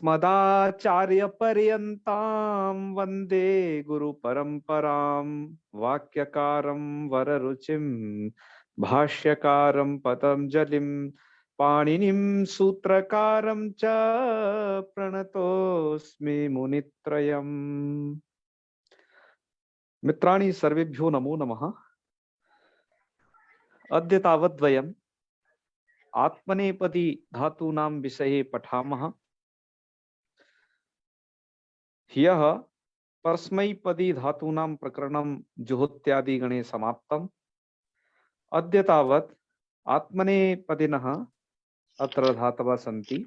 अस्मदाचार्य पर्यन्तां वन्दे गुरु परंपरां वाक्यकारं वररुचिं भाष्यकारं पतंजलिं पाणिनिं सूत्रकारं च प्रणतोऽस्मि मुनित्रयम्। मित्राणि सर्वेभ्यो नमो नमः। अद्य तावत् वयम् आत्मनेपदी धातूनां विषये पठामः। ह्यः परस्मैपदी धातूनां प्रकरणं जुहोत्यादिगणे समाप्तम्। अद्य तावत् आत्मनेपदिनः अत्र धातवः सन्ति।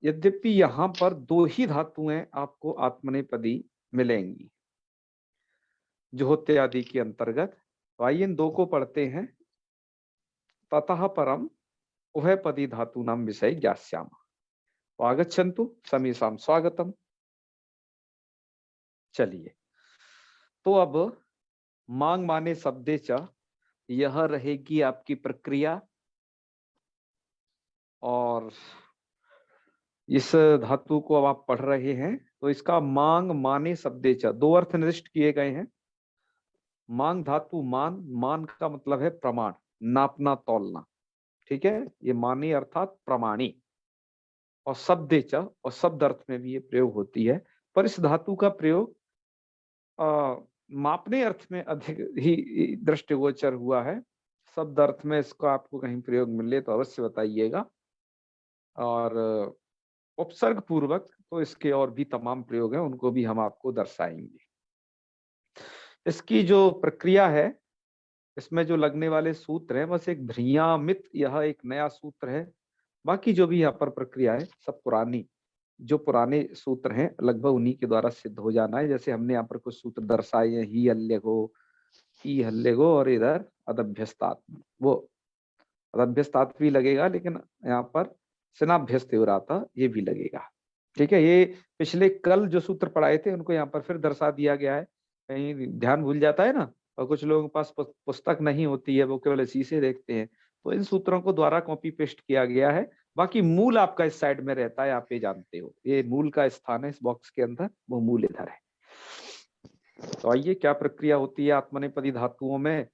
यद्यपि यहाँ पर दो ही धातुएं आपको आत्मनेपदी मिलेंगी जुहोत्यादि के अंतर्गत। तो आइए इन दो को पढ़ते हैं। ततः परम उभयपदी धातूनां विषय ज्ञास्यामः। तो आगच्छन्तु समीसां स्वागतम। चलिए, तो अब मांग माने शब्दे च यह रहेगी आपकी प्रक्रिया। और इस धातु को अब आप पढ़ रहे हैं तो इसका मांग माने शब्दे च दो अर्थ निर्दिष्ट किए गए हैं। मांग धातु मान का मतलब है प्रमाण, नापना तौलना। ठीक है, ये मानी अर्थात प्रमाणी। और शब्दे च, और शब्द अर्थ में भी ये प्रयोग होती है, पर इस धातु का प्रयोग मापने अर्थ में अधिक ही दृष्टिगोचर हुआ है। शब्द अर्थ में इसका आपको कहीं प्रयोग मिले तो अवश्य बताइएगा। और उपसर्ग पूर्वक तो इसके और भी तमाम प्रयोग हैं, उनको भी हम आपको दर्शाएंगे। इसकी जो प्रक्रिया है, इसमें जो लगने वाले सूत्र हैं, बस एक भ्रियामित, यह एक नया सूत्र है। बाकी जो भी यहाँ पर प्रक्रिया है सब पुरानी, जो पुराने सूत्र हैं लगभग उन्हीं के द्वारा सिद्ध हो जाना है। जैसे हमने यहाँ पर कुछ सूत्र दर्शाए हैं, ही हल्लेगो, ई हल्लेगो, और इधर अदभ्यस्तात, वो अदभ्यस्तात भी लगेगा, लेकिन यहाँ पर सिनाभ्यस्त हो रहा था, ये भी लगेगा। ठीक है, ये पिछले कल जो सूत्र पढ़ाए थे उनको यहाँ पर फिर दर्शा दिया गया है। कहीं ध्यान भूल जाता है ना, और कुछ लोगों के पास पुस्तक नहीं होती है, वो केवल इसी से देखते हैं, तो इन सूत्रों को द्वारा कॉपी पेस्ट किया गया है। बाकी मूल आपका इस साइड में रहता है, आप ये जानते हो, ये मूल का स्थान है इस बॉक्स के अंदर, वो मूल इधर है। तो आइए, क्या प्रक्रिया होती है आत्मनेपदी धातुओं में,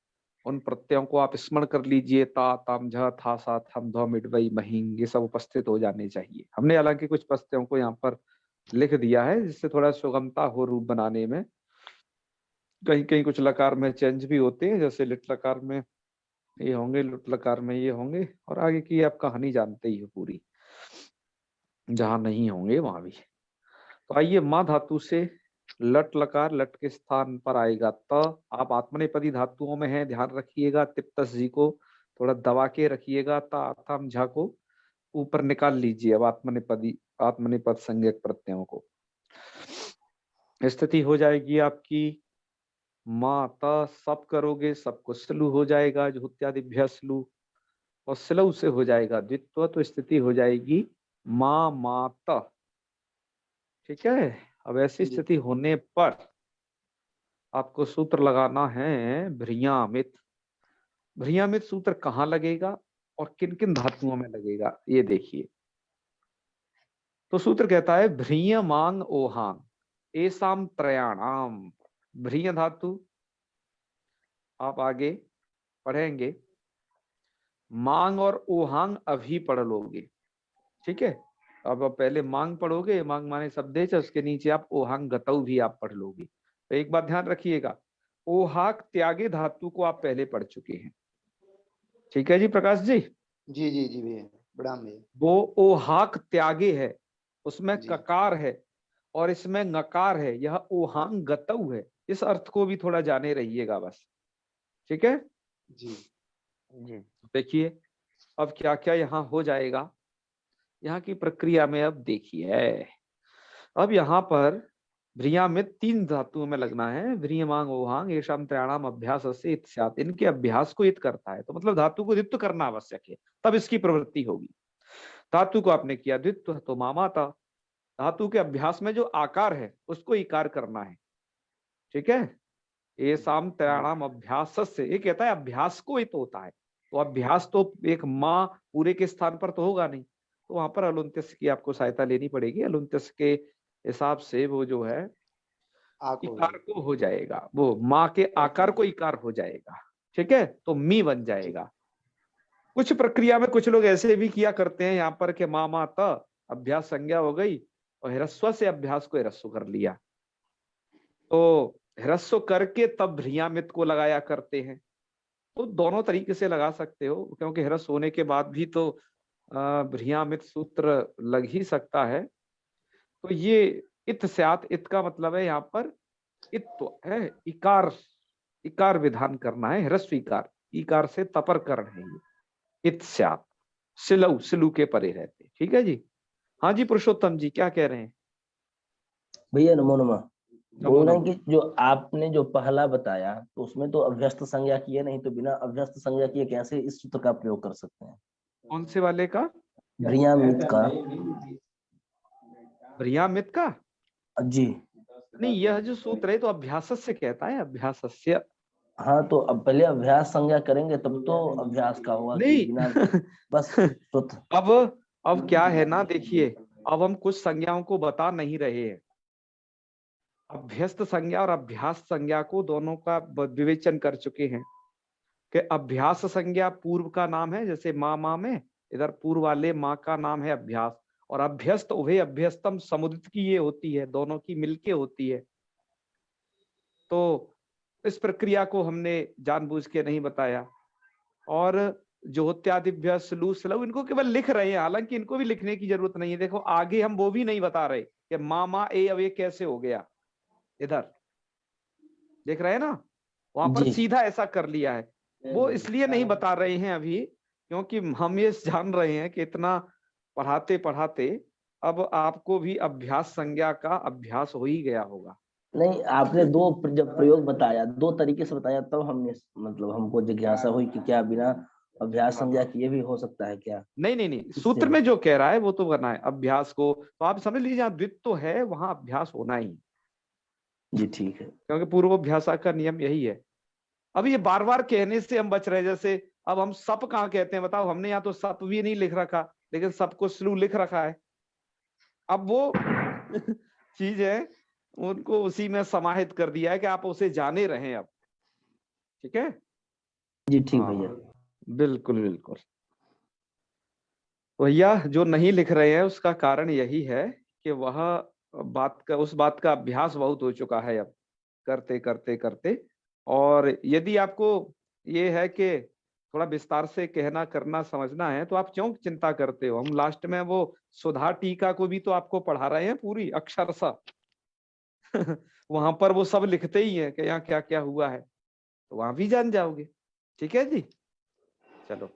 उन प्रत्ययों को आप स्मरण कर लीजिए। ता, ताम, झ, था, सा, थम, ध, मिडवई, महिंग, ये सब उपस्थित हो जाने चाहिए। हमने हालांकि कुछ प्रत्ययों को यहाँ पर लिख दिया है जिससे थोड़ा सुगमता हो रूप बनाने में। कहीं कहीं कुछ लकार में चेंज भी होते हैं, जैसे लिट लकार में ये होंगे, लुट लकार में ये होंगे, और आगे की आप कहानी जानते ही हो पूरी, जहां नहीं होंगे वहां भी। तो आइए, माँ धातु से लट लकार, लट के स्थान पर आएगा त। आप आत्मनेपदी धातुओं में हैं, ध्यान रखिएगा। तिप्तस जी को थोड़ा दबा के रखिएगा। ता, थम, झा को ऊपर निकाल लीजिए। अब आत्मनेपद संज्ञक प्रत्ययों को स्थिति हो जाएगी आपकी माता, सब करोगे, सबको स्लु हो जाएगा, जुहुत्यादिभ्य स्लु, और स्लु से हो जाएगा द्वित्व, तो स्थिति हो जाएगी माँ माता। ठीक है, अब ऐसी स्थिति होने पर आपको सूत्र लगाना है भ्रियामित। भ्रियामित सूत्र कहाँ लगेगा और किन किन धातुओं में लगेगा, ये देखिए। तो सूत्र कहता है भ्रिय मांग ओहांग एसाम त्रयाणाम। भ्रिय धातु आप आगे पढ़ेंगे, मांग और ओहांग अभी पढ़ लोगे। ठीक है, अब पहले मांग पढ़ोगे, मांग माने शब्दे से, उसके नीचे आप ओहांग गतऊ भी आप पढ़ लोगे। तो एक बात ध्यान रखिएगा, ओहाक त्यागे धातु को आप पहले पढ़ चुके हैं। ठीक है जी प्रकाश जी? जी जी जी भैया, प्रणाम भैया। वो ओहाक त्यागे है, उसमें ककार है और इसमें नकार है, यह ओहांग गतऊ है। इस अर्थ को भी थोड़ा जाने रहिएगा बस। ठीक है जी जी। देखिए अब क्या क्या यहाँ हो जाएगा, यहाँ की प्रक्रिया में अब देखिए। अब यहाँ पर भ्रियामित तीन धातुओं में लगना है। भ्रियमांग ओहांग येषाम त्रयाणाम अभ्यास से इत स्यात्। इनके अभ्यास को इत करता है, तो मतलब धातु को द्वित्व करना आवश्यक है, तब इसकी प्रवृत्ति होगी। धातु को आपने किया द्वित्व, तो मामाता। धातु के अभ्यास में जो आकार है उसको इकार करना है। ठीक है, येषाम त्रयाणाम अभ्यास से, ये कहता है अभ्यास को इत होता है। तो अभ्यास तो एक माँ पूरे के स्थान पर तो होगा नहीं, तो वहां पर अलुंत्यस की आपको सहायता लेनी पड़ेगी। अलुंत्यस के हिसाब से वो जो है आक हो इकार गई। को हो जाएगा, वो माँ के आकार को इकार हो जाएगा। ठीक है, तो मी बन जाएगा। कुछ प्रक्रिया में कुछ लोग ऐसे भी किया करते हैं यहाँ पर कि माँ माँ त अभ्यास संज्ञा हो गई और ह्रस्व से अभ्यास को ह्रस्व कर लिया, तो ह्रस्व करके तब भ्रियामित को लगाया करते हैं। तो दोनों तरीके से लगा सकते हो, क्योंकि ह्रस्व होने के बाद भी तो भ्रियामित सूत्र लग ही सकता है। तो ये इत स्यात्, इत का मतलब है यहाँ पर इत तो है इकार, इकार विधान करना है, ह्रस्व इकार, इकार से तपर करण है ये, इत स्यात्, सिलऊ, सिलू के परे रहते। ठीक है जी। हाँ जी पुरुषोत्तम जी क्या कह रहे हैं? भैया नमो नमः। नमो बोल रहे हैं नमो। कि जो आपने जो पहला बताया तो उसमें तो अभ्यस्त संज्ञा किए, नहीं तो बिना अभ्यस्त संज्ञा किए कैसे इस सूत्र का प्रयोग कर सकते हैं? कौन से वाले का? भ्रियामित का। भ्रियामित का? जी नहीं, यह जो सूत्र है तो अभ्यास से कहता है, अभ्यासस्य। हाँ, तो अब पहले अभ्यास संज्ञा करेंगे तब तो अभ्यास का होगा कि बिना नहीं बस सूत्र। अब क्या है ना, देखिए, अब हम कुछ संज्ञाओं को बता नहीं रहे हैं। अभ्यस्त संज्ञा और अभ्यास संज्ञा को दोनों का विवेचन कर चुके हैं कि अभ्यास संज्ञा पूर्व का नाम है, जैसे माँ माँ में इधर पूर्व वाले माँ का नाम है अभ्यास, और अभ्यस्त उभय अभ्यस्तम समुदित की ये होती है, दोनों की मिलके होती है। तो इस प्रक्रिया को हमने जानबूझ के नहीं बताया। और ज्योत्यादिभ्य स्लू स्लव इनको केवल लिख रहे हैं, हालांकि इनको भी लिखने की जरूरत नहीं है। देखो आगे हम वो भी नहीं बता रहे कि मामा ए अब ये कैसे हो गया, इधर देख रहे हैं ना, वहां पर जी सीधा ऐसा कर लिया है। वो इसलिए नहीं बता रहे हैं अभी, क्योंकि हम ये जान रहे हैं कि इतना पढ़ाते पढ़ाते अब आपको भी अभ्यास संज्ञा का अभ्यास हो ही गया होगा। नहीं, आपने जब प्रयोग बताया, दो तरीके से बताया, तब हमने मतलब हमको जिज्ञासा हुई कि क्या बिना अभ्यास संज्ञा किए भी हो सकता है क्या? नहीं नहीं नहीं, इससे सूत्र में जो कह रहा है वो तो करना है अभ्यास को, तो आप समझ लीजिए जहाँ द्वित्व तो है वहां अभ्यास होना ही, जी ठीक है। क्योंकि पूर्वाभ्यास का नियम यही है। अब ये बार बार कहने से हम बच रहे हैं, जैसे अब हम सप कहाँ कहते हैं बताओ, हमने यहाँ तो सप भी नहीं लिख रखा, लेकिन सबको स्लू लिख रखा है। अब वो चीज है, उनको उसी में समाहित कर दिया है कि आप उसे जाने रहे अब। ठीक है, जी ठीक हाँ भैया। बिल्कुल बिल्कुल। भैया जो नहीं लिख रहे हैं उसका कारण यही है कि वह उस बात का अभ्यास बहुत हो चुका है अब, करते करते करते। और यदि आपको ये है कि थोड़ा विस्तार से कहना करना समझना है तो आप क्यों चिंता करते हो, हम लास्ट में वो सुधा टीका को भी तो आपको पढ़ा रहे हैं पूरी अक्षरशः। वहां पर वो सब लिखते ही है कि यहाँ क्या क्या हुआ है, तो वहां भी जान जाओगे। ठीक है जी, चलो।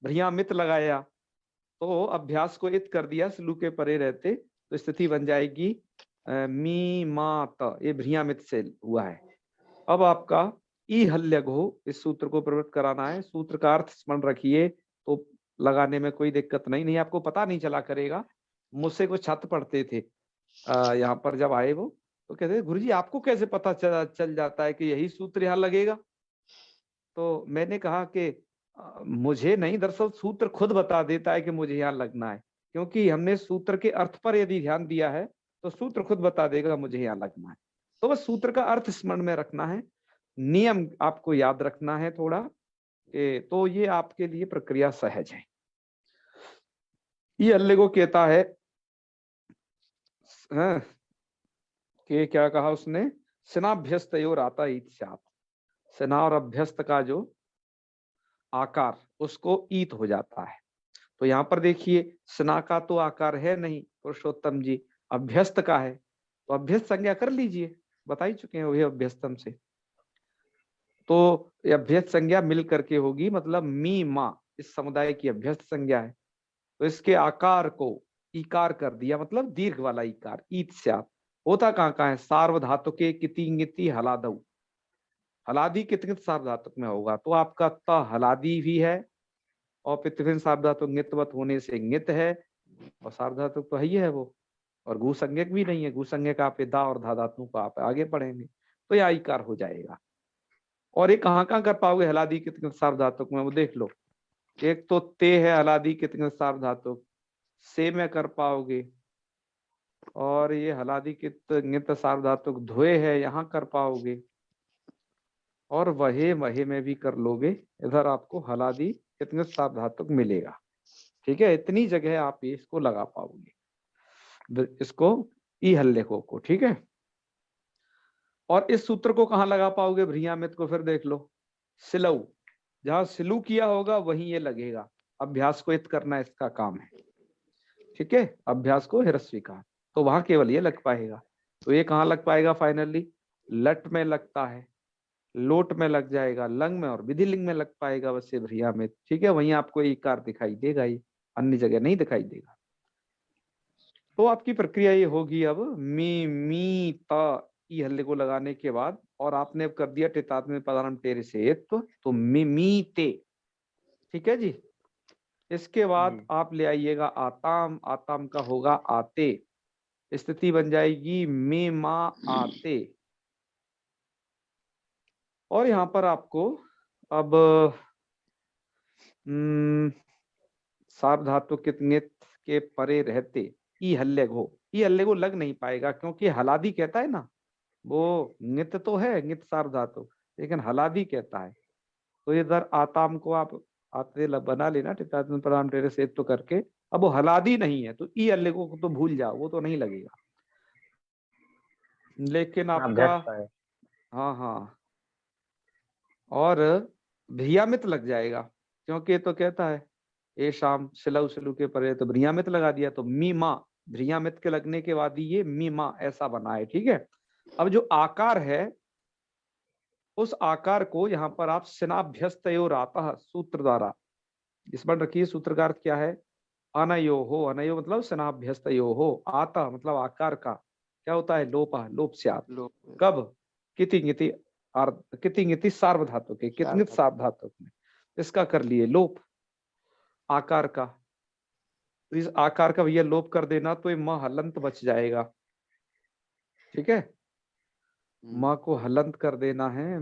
भ्रियामित लगाया तो अभ्यास को इत कर दिया, स्लू के परे रहते, तो स्थिति बन जाएगी मी मा त, ये भ्रियामित से हुआ है। अब आपका ई हल्यघो, इस सूत्र को प्रवृत्त कराना है। सूत्र का अर्थ स्मरण रखिए, तो लगाने में कोई दिक्कत नहीं आपको पता नहीं चला करेगा। मुझसे कुछ छात्र पढ़ते थे यहाँ पर, जब आए वो तो कहते गुरुजी आपको कैसे पता चल जाता है कि यही सूत्र यहाँ लगेगा? तो मैंने कहा कि मुझे नहीं, दरअसल सूत्र खुद बता देता है कि मुझे यहाँ लगना है, क्योंकि हमने सूत्र के अर्थ पर यदि ध्यान दिया है तो सूत्र खुद बता देगा मुझे यहाँ लगना है। तो बस सूत्र का अर्थ स्मरण में रखना है, नियम आपको याद रखना है थोड़ा, तो ये आपके लिए प्रक्रिया सहज है। ये अल्ले को कहता है हाँ, कि क्या कहा उसने, सेनाभ्यस्तयोर आता ईत स्यात्, सेना और अभ्यस्त का जो आकार उसको ईत हो जाता है। तो यहाँ पर देखिए सेना का तो आकार है नहीं पुरुषोत्तम जी, अभ्यस्त का है, तो अभ्यस्त संज्ञा कर लीजिए, बता ही चुके हैं वही अभ्यस्तम से। तो ये अभ्यस्त संज्ञा मिल करके होगी, मतलब मी माँ इस समुदाय की अभ्यस्त संज्ञा है, तो इसके आकार को इकार कर दिया, मतलब दीर्घ वाला इकार, ईत स्यात्। होता कहाँ कहाँ है, सार्वधातुके किति ङिति हलादौ, हलादी कितकित सार्वधातुक में होगा, तो आपका त हलादी भी है, और पितृभिन्न सार्वधातुक ङितवत होने से ङित है, और सार्वधातुक तो है ही है वो, और गु संज्ञक भी नहीं है, गु संज्ञक आप दा और धा धातु को आप आगे पढ़ेंगे, तो यह इकार हो जाएगा। और ये कहाँ कहाँ कर पाओगे हलादी कितने सार्वधातुक में, वो देख लो। एक तो ते है हलादी कितने सार्वधातुक, से में कर पाओगे, और ये हलादी कित सार्वधातुक ध्वे है, यहाँ कर पाओगे, और वहे में भी कर लोगे, इधर आपको हलादी कितने सार्वधातुक मिलेगा। ठीक है, इतनी जगह आप इसको लगा पाओगे, इसको ई हल्लेखों को। ठीक है, और इस सूत्र को कहाँ लगा पाओगे भ्रियामित को, फिर देख लो, सिलऊ, जहां सिलू किया होगा वहीं ये लगेगा। अभ्यास को इत करना इसका काम है। ठीक है, अभ्यास को हिरस्वी का, तो वहां केवल ये लग पाएगा। तो ये कहाँ लग पाएगा फाइनली, लट में लगता है, लोट में लग जाएगा, लंग में और विधिलिंग में लग पाएगा बस ये भ्रियामित। ठीक है, वहीं आपको इकार दिखाई देगा, ये अन्य जगह नहीं दिखाई देगा। तो आपकी प्रक्रिया ये होगी अब मी ता ई हल्ले को लगाने के बाद, और आपने अब कर दिया टितात्म पदानम टेरे से तो मी ते। ठीक है जी, इसके बाद आप ले आइएगा आताम, आताम का होगा आते, स्थिति बन जाएगी मे मा आते। और यहाँ पर आपको अब सार्वधातु कितनित के परे रहते ई हल्ले को लग नहीं पाएगा, क्योंकि हलादी कहता है ना, वो नित तो है, नित सार्वधातु, लेकिन हलादी कहता है। तो इधर आताम को आप आते बना लेना टितात्म प्रणाम टेरे से तो करके, अब वो हलादी नहीं है तो ई हल्ले को तो भूल जाओ, वो तो नहीं लगेगा। लेकिन आपका हाँ हाँ, और भ्रियामित लग जाएगा, क्योंकि ये तो कहता है ए शाम सिलऊ सिलू के परे, तो भ्रियामित लगा दिया, तो मी माँ, भ्रियामित के लगने के बाद ये मी माँ ऐसा बना है। ठीक है, अब जो आकार है उस आकार को यहाँ पर आप स्नाभ्यस्तयोरातः सूत्र द्वारा स्मरण रखिए। सूत्र का अर्थ क्या है, अनयो हो, अनयो मतलब स्नाभ्यस्तयो हो, आता मतलब आकार का क्या होता है, लोप, लोप से आत। कब, किति किति सार्वधातु के, कितने सार्वधातु में, इसका कर लिए लोप आकार का। तो इस आकार का भैया लोप कर देना, तो ये म हलंत बच जाएगा। ठीक है, माँ को हलंत कर देना है,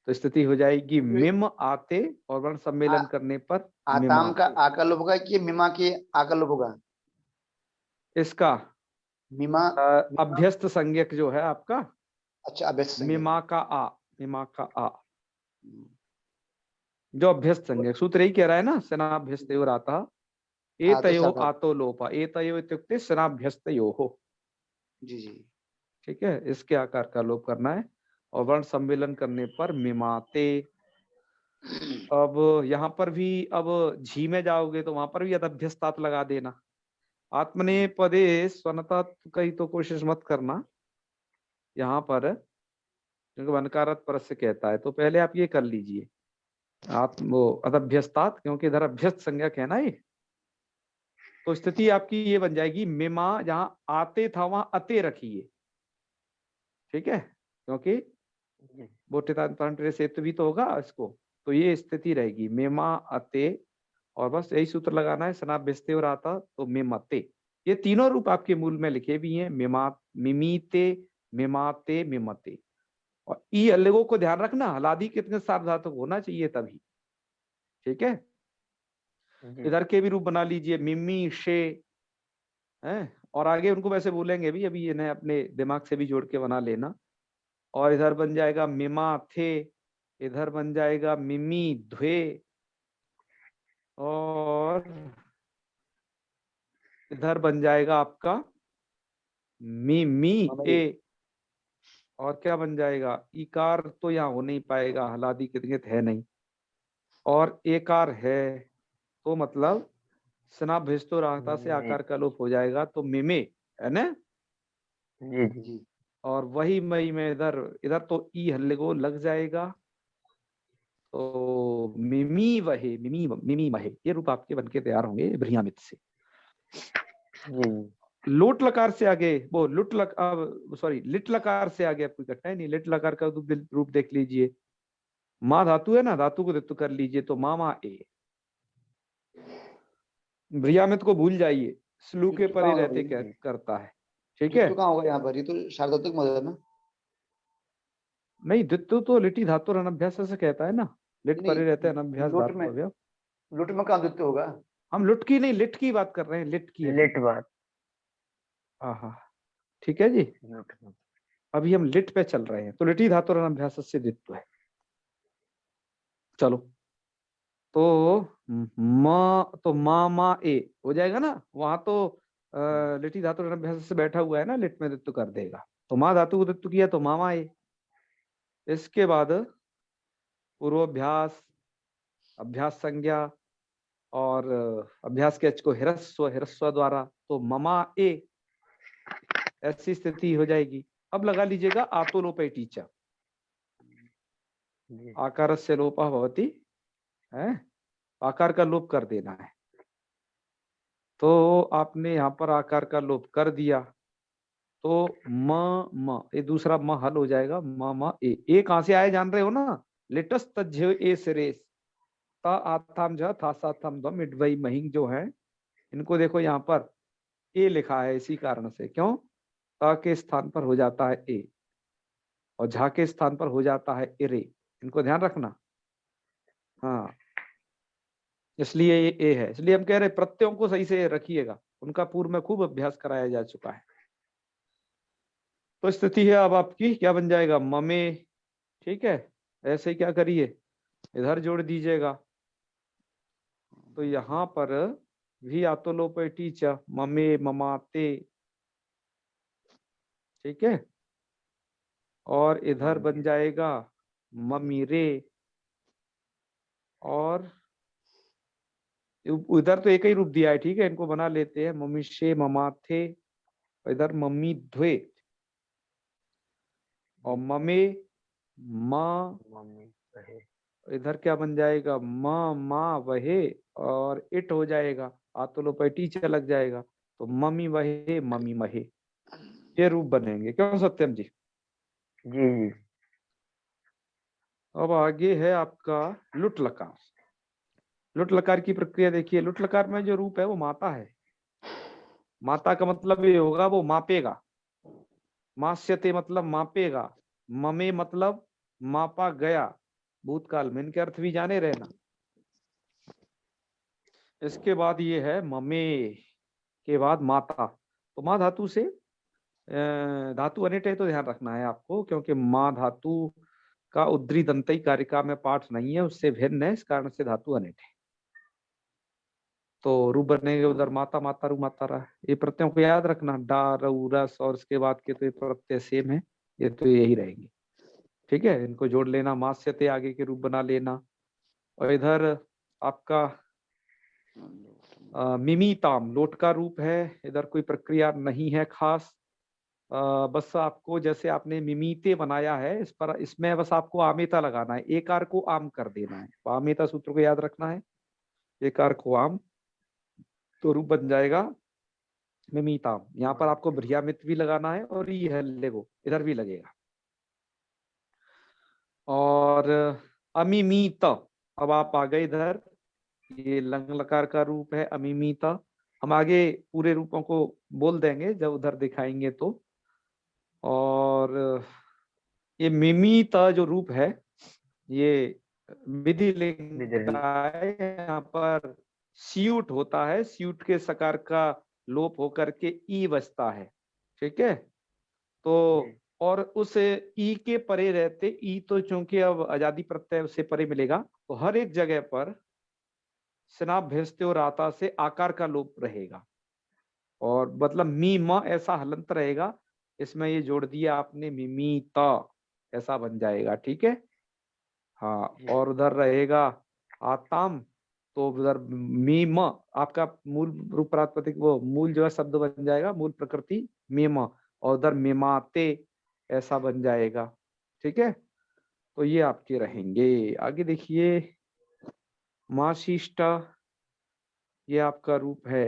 तो स्थिति हो जाएगी मिम आते, और वर्ण सम्मेलन करने पर आताम का आकार लोप होगा कि मिमा के आकार लोप होगा, इसका मिमा अभ्यस्त संज्ञक जो है आपका, अच्छा अभ्यस्त संज्ञक, मिमा का आ जो अभ्यस्त संज्ञक, सूत्र यही कह रहा है ना, सेनाभ्यस्तयोरातः एतयो आतो लोपा, एतयो इत्युक्ते सेनाभ्यस्तयोः। जी जी, ठीक है, इसके आकार का लोप करना है, और वर्ण सम्मेलन करने पर मिमाते। अब यहाँ पर भी अब झी में जाओगे तो वहां पर भी अदभ्यस्तात लगा देना। आत्मने पदे स्वनता कहीं तो कोशिश मत करना यहाँ पर, क्योंकि वनकारत परस्य कहता है, तो पहले आप ये कर लीजिए आत्म वो अदभ्यस्तात, क्योंकि इधर अभ्यस्त संज्ञक है ना ये। तो स्थिति आपकी ये बन जाएगी मिमा, जहाँ आते था वहां अते रखिए। ठीक है, क्योंकि बोटेतांतरे सेतु भी तो होगा इसको, तो ये स्थिति रहेगी मेमा अते, और बस यही सूत्र लगाना है, सनाभ्यस्ते और आता तो मेमते। ये तीनों रूप आपके मूल में लिखे भी हैं, मिमा, मिमीते, मिमाते, मिमते। और ई अलगों को ध्यान रखना, हलादी कितने सार्वधातुक होना चाहिए तभी। ठीक है, इधर के भी रूप बना लीजिए, मिमी शे है, और आगे उनको वैसे बोलेंगे भी, अभी इन्हें अपने दिमाग से भी जोड़ के बना लेना। और इधर बन जाएगा मिमा थे, इधर बन जाएगा मिमी ध्वे, और इधर बन जाएगा आपका मी ए, और क्या बन जाएगा, इकार तो यहाँ हो नहीं पाएगा, हलादी कितने है नहीं, और एकार है, तो मतलब स्नाभ्यस्तो राहता से आकार का लोप हो जाएगा, तो मिमे है ना। जी जी, और वही मई में इधर इधर तो ई हल्ले को लग जाएगा, तो मिमी वहे, मिमी महे, ये रूप आपके बनके तैयार होंगे भ्रियामित से। लोट लकार से आगे वो लिट लकार से आगे आपको इकट्ठा है नहीं, लिट लकार का रूप देख लीजिए, माँ धातु है ना, धातु को धातु कर लीजिए, तो मामा ए। भ्रियामित को भूल जाइए, स्लू के परे रहते करता है। ठीक है, कहाँ होगा यहाँ पर, ये तो सार्वधातुक मदद है ना। नहीं, द्वित्व तो लिटी धातु और अनभ्यास से कहता है ना, लिट नहीं, परे रहते हैं अनभ्यास लुट धातु में अवयव। लुट में कहाँ द्वित्व होगा? हम लुट की नहीं, लिट की बात कर रहे हैं, लिट की। लेट बात। हाँ, ठीक है जी, लुट में। अभी हम लिट पे चल रहे हैं, तो लिटी धातु और अनभ्यास से द्वित्व है। चलो, तो तो मा ए हो जाएगा ना, वहां तो लिटी धातु और अनभ्यास से बैठा हुआ है ना, लिट में द्वित्व कर देगा। तो माँ धातु को द्वित्व किया तो मामा ए। इसके बाद पूर्वाभ्यास, अभ्यास संज्ञा और अभ्यास के अच को हिरस्व, हिरस्व द्वारा, तो ममा ए, ऐसी स्थिति हो जाएगी। अब लगा लीजिएगा आतो लोपे टीचा, आकार से लोप भवति है, आकार का लोप कर देना है। तो आपने यहाँ पर आकार का लोप कर दिया, तो म ये दूसरा म हल हो जाएगा, म ए कहां से आए जान रहे हो ना, लेटस तज्जो ए सिरेस, ता आथाम जा था साथम द मिडवई महिंग जो है, इनको देखो यहाँ पर ए लिखा है, इसी कारण से। क्यों? ता के स्थान पर हो जाता है ए और झा के स्थान पर हो जाता है इरे, इनको ध्यान रखना। हाँ, इसलिए ये ए है। इसलिए हम कह रहे प्रत्ययों को सही से रखिएगा, उनका पूर्व में खूब अभ्यास कराया जा चुका है। तो स्थिति है अब आपकी, क्या बन जाएगा, ममे, ठीक है। ऐसे क्या करिए, इधर जोड़ दीजिएगा, तो यहाँ पर भी आतो लोपे टीचा, ममे ममाते, ठीक है। और इधर बन जाएगा ममीरे, और उधर तो एक ही रूप दिया है, ठीक है, इनको बना लेते हैं, ममीशे ममाथे, इधर मम्मी ध्वे, और ममे माँ, इधर क्या बन जाएगा, माँ वहे, और इट हो जाएगा, आतो लोपे टीचा लग जाएगा, तो मम्मी वहे मम्मी महे, ये रूप बनेंगे। क्यों सत्यम जी? जी। अब आगे है आपका लुट लकार। लुट लकार की प्रक्रिया देखिए, लुट लकार में जो रूप है वो माता है। माता का मतलब ये होगा वो मापेगा, मास्यते मतलब मापेगा, ममे मतलब मापा गया, भूतकाल में, इनके अर्थ भी जाने रहना। इसके बाद ये है ममे के बाद माता, तो माँ धातु से धातु अनिट है, तो ध्यान रखना है आपको, क्योंकि माँ धातु का उद्री दंतई कारिका में पाठ नहीं है, उससे भिन्न है, इस कारण से धातु अनिट है। तो रूप बनेंगे उधर माता, माता रू माता रा, ये प्रत्ययों को याद रखना, डा रऊ रस, और इसके बाद के तो ये प्रत्यय सेम है, ये तो यही रहेंगे, ठीक है। इनको जोड़ लेना, मास्यते आगे के रूप बना लेना। और इधर आपका मिमीताम लोट का रूप है, इधर कोई प्रक्रिया नहीं है खास, बस आपको जैसे आपने मिमीते बनाया है, इस पर, इसमें बस आपको आमेता लगाना है, एकार को आम कर देना है, तो आमेता सूत्र को याद रखना है, एकार को आम, तो रूप बन जाएगा मिमीताम। यहाँ पर आपको भ्रियामित भी लगाना है, और ये लेगो इधर भी लगेगा। और अमिमीत, अब आप आ गए इधर, ये लंग लकार का रूप है अमिमीत। हम आगे पूरे रूपों को बोल देंगे जब उधर दिखाएंगे तो। और ये मिमीत जो रूप है, ये विधि लिंग का है, यहाँ पर स्यूट होता है, स्यूट के सकार का लोप होकर के ई बचता है, ठीक है। तो और उस ई के परे रहते, ई तो चूंकि अब आजादी प्रत्यय उससे परे मिलेगा, तो हर एक जगह पर स्नाप भेजते और आता से आकार का लोप रहेगा, और मतलब मी म ऐसा हलंत रहेगा, इसमें ये जोड़ दिया आपने मिमीत, ऐसा बन जाएगा, ठीक है। हाँ, और उधर रहेगा आताम, तो उधर मीम आपका मूल रूप प्रातिपदिक, वो मूल जो है शब्द बन जाएगा, मूल प्रकृति मीम, और उधर मेमाते ऐसा बन जाएगा, ठीक है। तो ये आपके रहेंगे। आगे देखिए माशिष्टा, ये आपका रूप है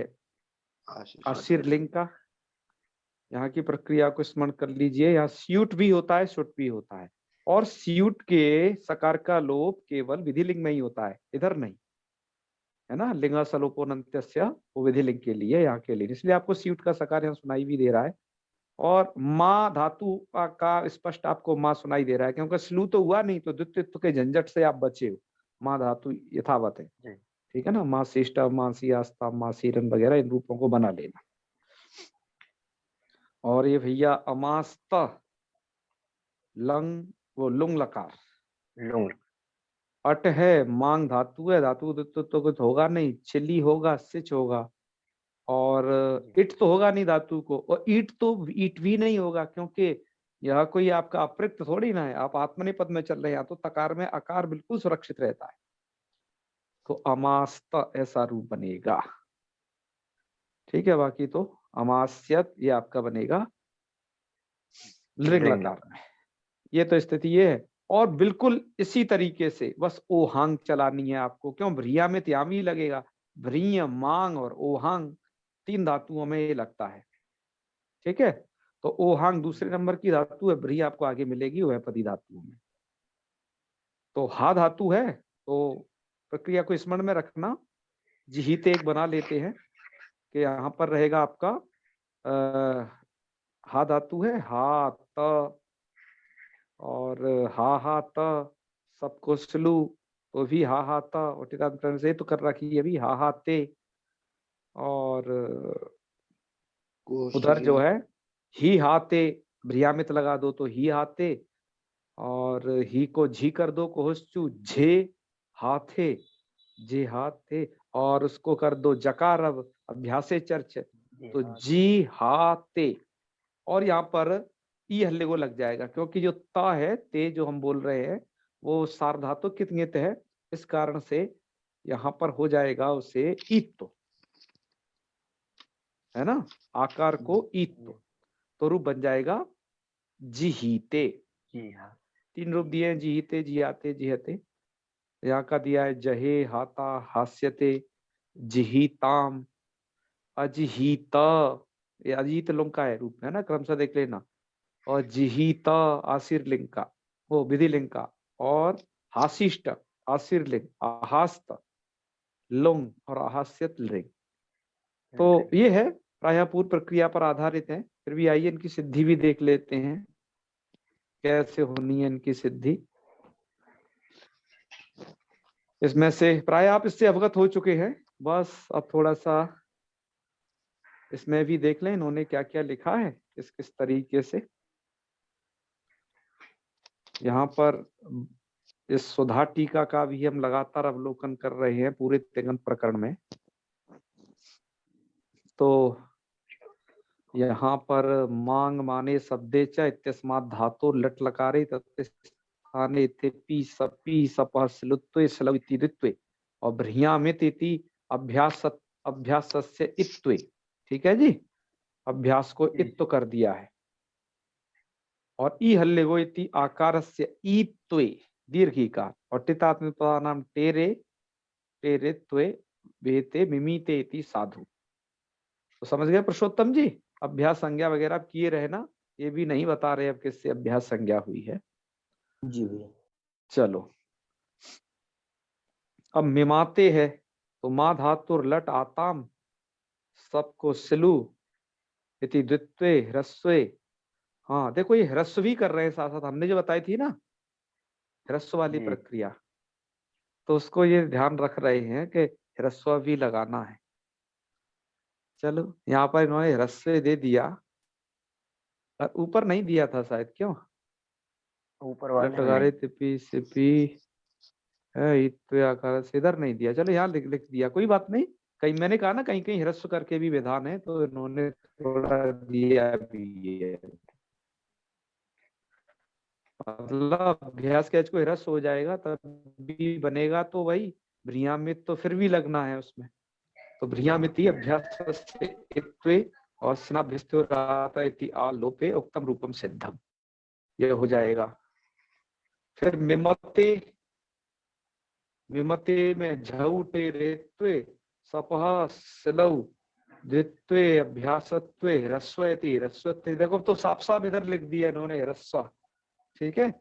आशीर लिंग का। यहाँ की प्रक्रिया को स्मरण कर लीजिए, यहाँ स्यूट भी होता है, शुट भी होता है, और स्यूट के सकार का लोप केवल विधि लिंग में ही होता है, इधर नहीं, है ना। लिंगा सलोपोनंत्यस्य वो विधि लिंग के लिए, यहाँ के लिए, इसलिए आपको स्यूट का सकार यहाँ सुनाई भी दे रहा है, और माँ धातु का स्पष्ट आपको माँ सुनाई दे रहा है, क्योंकि स्लू तो हुआ नहीं, तो द्वित्व के झंझट से आप बचे हो। माँ धातु यथावत है, ठीक है ना। माँ शिष्ट, माँ सियास्ता, माँ सीरन वगैरह इन रूपों को बना लेना। और ये भैया अमास्त लंग, वो लुंग लकार, लुंग, अट है, मांग धातु है, धातु तो कुछ होगा नहीं, चिली होगा, सिच होगा, और इट तो होगा नहीं धातु को, और ईट तो ईट भी नहीं होगा, क्योंकि यह कोई आपका अप्रयुक्त थोड़ी ना है, आप आत्मनेपद में चल रहे हैं, तो तकार में आकार बिल्कुल सुरक्षित रहता है। तो अमास्त ऐसा रूप बनेगा, ठीक है। बाकी तो अमास्यत ये आपका बनेगा लिंग लकार में। ये तो स्थिति ये है। और बिल्कुल इसी तरीके से बस ओहांग चलानी है आपको, क्यों भ्रिया में त्याम ही लगेगा। भ्रीय, मांग और ओहांग 3 धातुओं में ये लगता है, ठीक है। तो ओहांग दूसरे नंबर की धातु है, भ्री आपको आगे मिलेगी वहपदी धातुओं में। तो हा धातु है, तो प्रक्रिया को स्मरण में रखना। जिहिते एक बना लेते हैं कि यहाँ पर रहेगा आपका हा धातु है, हा त, और हा त सबको स्लू, तो भी हा त, और से तो कर रखी है अभी हा ते। और उधर जो है ही हाते, भ्रियामित लगा दो तो ही हाते, और ही को झी कर दो कोहचू, झे हाथे, जे हाथे, और उसको कर दो जकार, अब अभ्यासे चर्च, तो जी हाते। और यहाँ पर ई हल्ले को लग जाएगा, क्योंकि जो ता है, ते जो हम बोल रहे हैं वो सार्वधातु कितनियत है, इस कारण से यहाँ पर हो जाएगा उसे ईत्तो, है ना, आकार को ईत्तो, तो रूप बन जाएगा जिहीते। 3 रूप दिए हैं, जिहीते, जियाते, जिहते। यहाँ का दिया है जहे, हाता, हास्यते, जिहीताम, अजिहीत, ये अजीत लिंग का है रूप, है ना, क्रमशः देख लेना। और जिहीत आशीर लिंग का, वो विधि लिंग का, और हाशिष्ट आशीर लिंग, आहास्त लुंग, और आहास्यत लिंग। तो ये है प्रायः पूर्व प्रक्रिया पर आधारित है। फिर भी आइए इनकी सिद्धि भी देख लेते हैं, कैसे होनी है इनकी सिद्धि। इसमें से प्राय आप इससे अवगत हो चुके हैं, बस अब थोड़ा सा इसमें भी देख लें इन्होंने क्या क्या लिखा है, किस किस तरीके से। यहाँ पर इस सुधा टीका का भी हम लगातार अवलोकन कर रहे हैं पूरे तिङन्त प्रकरण में। तो यहाँ पर मांग माने शब्दे च इत्यस्मात् धातु लट लकारे तत्स्थाने इत्यपि सपि सपः स्लुत्वे स्लविति द्वित्वे, और भ्रियामित इति अभ्यासस्य इत्त्वे, ठीक है जी, अभ्यास को इत्तो कर दिया है। और ई हल्ले वो इति आकारस्य ईत्वे दीर्घिकार, और टितात्मता नाम टेरे टेरे त्वे वेते मिमीते इति साधु। तो समझ गए पुरुषोत्तम जी, अभ्यास संज्ञा वगैरह आप किए रहे ना, ये भी नहीं बता रहे अब किससे अभ्यास संज्ञा हुई है। जी भैया। चलो अब मिमाते है, तो मा धातुर लट आताम सबको स्लू इति द्वित्वे ह्रस्वे। हाँ देखो ये ह्रस्व भी कर रहे हैं साथ साथ, हमने जो बताई थी ना ह्रस्व वाली प्रक्रिया, तो उसको ये ध्यान रख रहे हैं कि ह्रस्व भी लगाना है। चलो यहाँ पर इन्होंने ह्रस्व दे दिया, और ऊपर नहीं दिया था शायद, क्यों ऊपर वाले लटगारे तिपी सिपी आकार से इधर नहीं दिया। चलो यहाँ लिख दिया, कोई बात नहीं। कहीं मैंने कहा ना कहीं कहीं ह्रस्व करके भी विधान है, तो इन्होंने थोड़ा दिया भी है, मतलब अभ्यास के को ह्रस्व हो जाएगा तब भी बनेगा, तो वही भ्रियामित तो फिर भी लगना है उसमें, तो भ्रियामिति अभ्यास से और स्नाभ्यस्तुराता इति आलोपे उक्तम रूपम सिद्धम, ये हो जाएगा। फिर मिमते, विमते में झऊटे रेत्वे सपह सिलऊ द्वित्वे अभ्यासत्वे ह्रस्वयति ह्रस्वत्वे। देखो तो साफ साफ इधर लिख दिया इन्होंने ह्रस्व, ठीक है।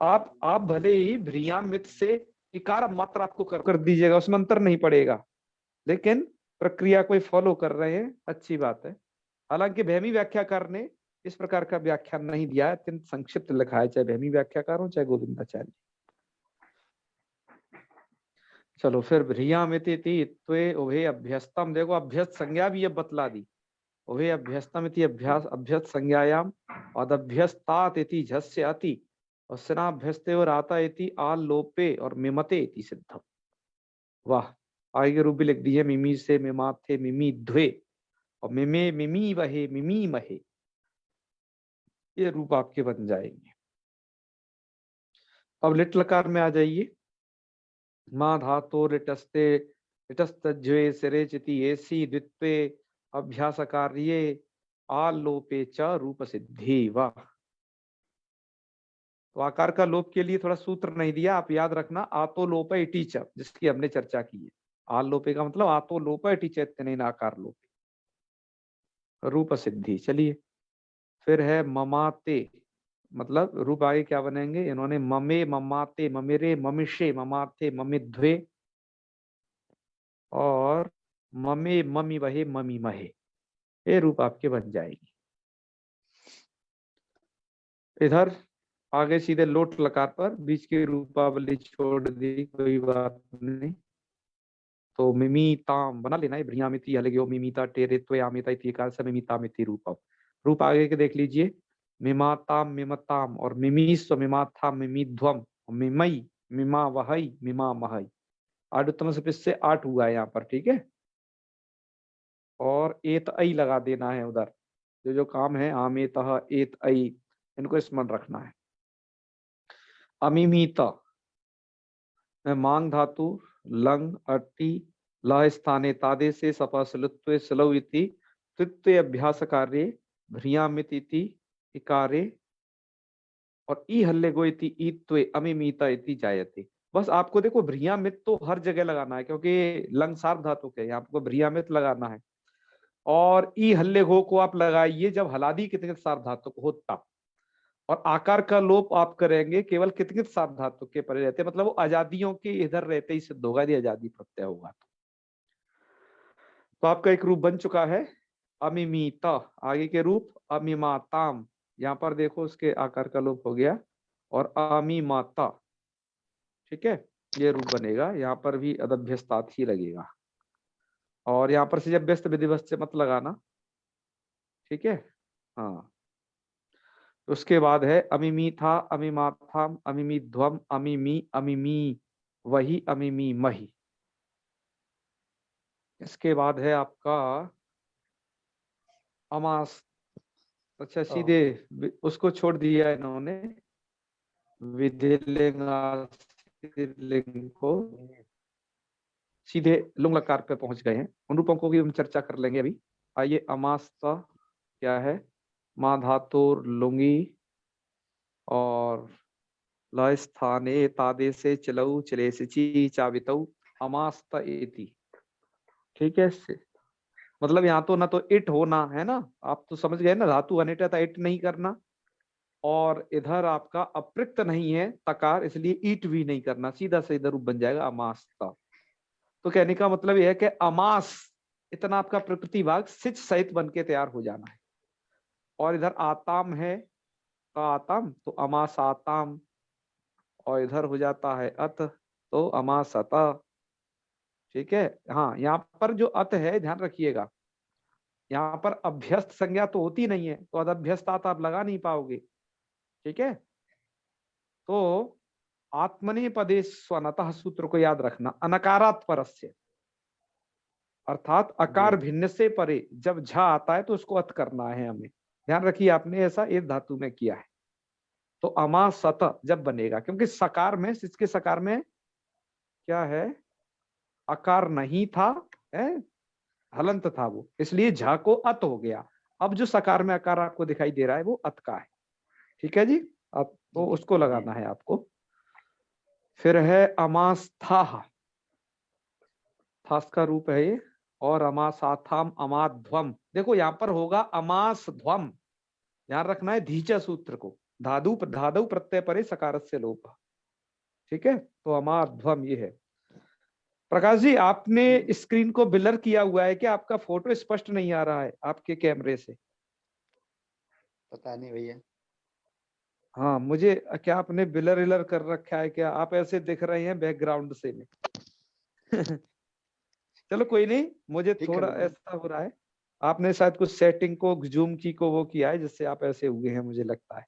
आप भले ही भ्रियामित से इकार मात्र आपको कर दीजिएगा, उसमें अंतर नहीं पड़ेगा, लेकिन प्रक्रिया को फॉलो कर रहे हैं, अच्छी बात है। हालांकि भैमी व्याख्याकार ने इस प्रकार का व्याख्यान नहीं दिया है, अत्यंत संक्षिप्त लिखा है, चाहे भैमी व्याख्याकार हो चाहे गोविंदाचार्य। चलो फिर भ्रियामिति त्वे उभे अभ्यस्तम, देखो अभ्यस्त संज्ञा भी अब बतला दी। उभे अभ्यस्तम इति अभ्यास अभ्यस्त संज्ञायाम अदभ्यस्तात इति झस्य अति और स्नाभ्यस्ते और आता इति आल लोपे और मिमते इति सिद्धम। वाह, आगे रूप भी लिख दिए, मिमी से मिमाथे मिमी ध्वे और मिमे मिमी वहे मिमी महे, ये रूप आपके बन जाएंगे। अब लिट लकार में आ जाइए। माँ धातो रिटस्ते रिटस्तज्वे सिरे चिति एसी द्वित्वे अभ्यास कार्ये आलोपे च रूप सिद्धि। वाह, तो आकार का लोप के लिए थोड़ा सूत्र नहीं दिया, आप याद रखना, आतो लोप इति च, जिसकी हमने चर्चा की है। आल लोपे का मतलब आतो लोप इति च इत्यनेन आकार लोपे रूप सिद्धि। चलिए फिर है ममाते, मतलब रूप आगे क्या बनेंगे, इन्होंने ममे ममाते ममेरे ममिषे ममाथे ममिध्वे और ममे ममी वहे ममी महे, ये रूप आपके बन जाएगी। इधर आगे सीधे लोट लकार पर बीच की रूपावली छोड़ दी, कोई बात नहीं। तो मिमीताम बना लेना है, भ्रियामिति हलग्यो मिमीता टेरे त्वयामिता इति काल से मिमीतामिति रूपम। रूप आगे के देख लीजिए, मिमाताम मिमताम और मिमीस्व मिमाथा मिमीध्वम मिमई मिमा वहई मिमा महई। आडुत्तम से 8 हुआ है यहाँ पर, ठीक है। और एत आई लगा देना है उधर, जो काम है आमेतः एत आई, इनको स्मरण रखना है। अमिमीता में मांग धातु लंग अट्टी ल स्थाने तादे से सपसलुत्वे सलौ इति तृतीय अभ्यास कार्य भ्रियामित इति इकारे और ई हल्ले गो इति ईत्वे अमिमीता इति जायते। बस आपको देखो भ्रियामित तो हर जगह लगाना है, क्योंकि लंग सार्व धातु के, आपको भ्रियामित लगाना है। और ई हल्ले गो को आप लगाइए जब हलादी कितने सार्व धातु हो तब। और आकार का लोप आप करेंगे केवल कितने सार्व धातु के परे रहते, मतलब वो आजादियों के इधर रहते ही सिद्ध होगा, यदि आजादी प्रत्यय होगा तो आपका एक रूप बन चुका है अमिमीता। आगे के रूप अमिमाताम, यहाँ पर देखो उसके आकार का लोप हो गया, और अमिमाता, ठीक है, ये रूप बनेगा। यहाँ पर भी अदभ्यस्तात ही लगेगा, और यहाँ पर से जब व्यस्त विधिवस्त से मत लगाना, ठीक है। हाँ, उसके बाद है अमिमी था अमिमाथाम अमिमीध्वम अमिमी अमिमी वही अमिमी मही। इसके बाद है आपका अमास। अच्छा, सीधे उसको छोड़ दिया इन्होंने, विधिलिंग को सीधे लुंग लकार पे पहुंच गए हैं। उन रूपों को भी हम चर्चा कर लेंगे अभी। आइए, अमास क्या है, माँ धातुर लुंगी और ल स्थाने तादे से चलऊ चले सिची चावितऊ अमास्त इति, ठीक है। मतलब यहाँ तो ना तो इट होना है ना, आप तो समझ गए ना, धातु अनिट था, इट नहीं करना। और इधर आपका अप्रयुक्त नहीं है तकार, इसलिए ईट भी नहीं करना, सीधा सीधा रूप बन जाएगा अमास्ता। तो कहने का मतलब यह है कि अमास इतना आपका प्रकृति भाग सिच सहित बन के तैयार हो जाना है। और इधर आताम है का आताम, तो अमास आताम, और इधर हो जाता है अत, तो अमासता, ठीक है। हाँ, यहाँ पर जो अत है ध्यान रखिएगा, यहाँ पर अभ्यस्त संज्ञा तो होती नहीं है, तो अदभ्यस्तात आप लगा नहीं पाओगे, ठीक है। तो आत्मने पदे स्वनतः सूत्र को याद रखना, अनकारात् परस्य, अर्थात अकार भिन्न से परे जब झा आता है तो उसको अत करना है हमें, ध्यान रखिए। आपने ऐसा एक धातु में किया है। तो अमा सत जब बनेगा, क्योंकि सकार में, इसके सकार में क्या है, अकार नहीं था, है हलंत था वो, इसलिए झा को अत हो गया। अब जो सकार में अकार आपको दिखाई दे रहा है वो अत का है, ठीक है जी। अब तो उसको लगाना है आपको। फिर है अमास्था, थास का रूप है ये, और अमासाथाम अमाध्वम। देखो यहाँ पर होगा अमास ध्वम, ध्यान रखना है धीचा सूत्र को, धादु धादु प्रत्यय परे सकार से लोप, ठीक है। तो अमाध्वम ये है। प्रकाश जी, आपने स्क्रीन को ब्लर किया हुआ है कि आपका फोटो स्पष्ट नहीं आ रहा है आपके कैमरे से? पता नहीं भैया। हाँ मुझे क्या आपने बिलर इलर कर रखा है क्या? आप ऐसे दिख रहे हैं बैकग्राउंड से में। चलो कोई नहीं, मुझे ठीक है थोड़ा भैया। ऐसा हो रहा है, आपने शायद कुछ सेटिंग को जूम की को वो किया है जिससे आप ऐसे हुए हैं, मुझे लगता है।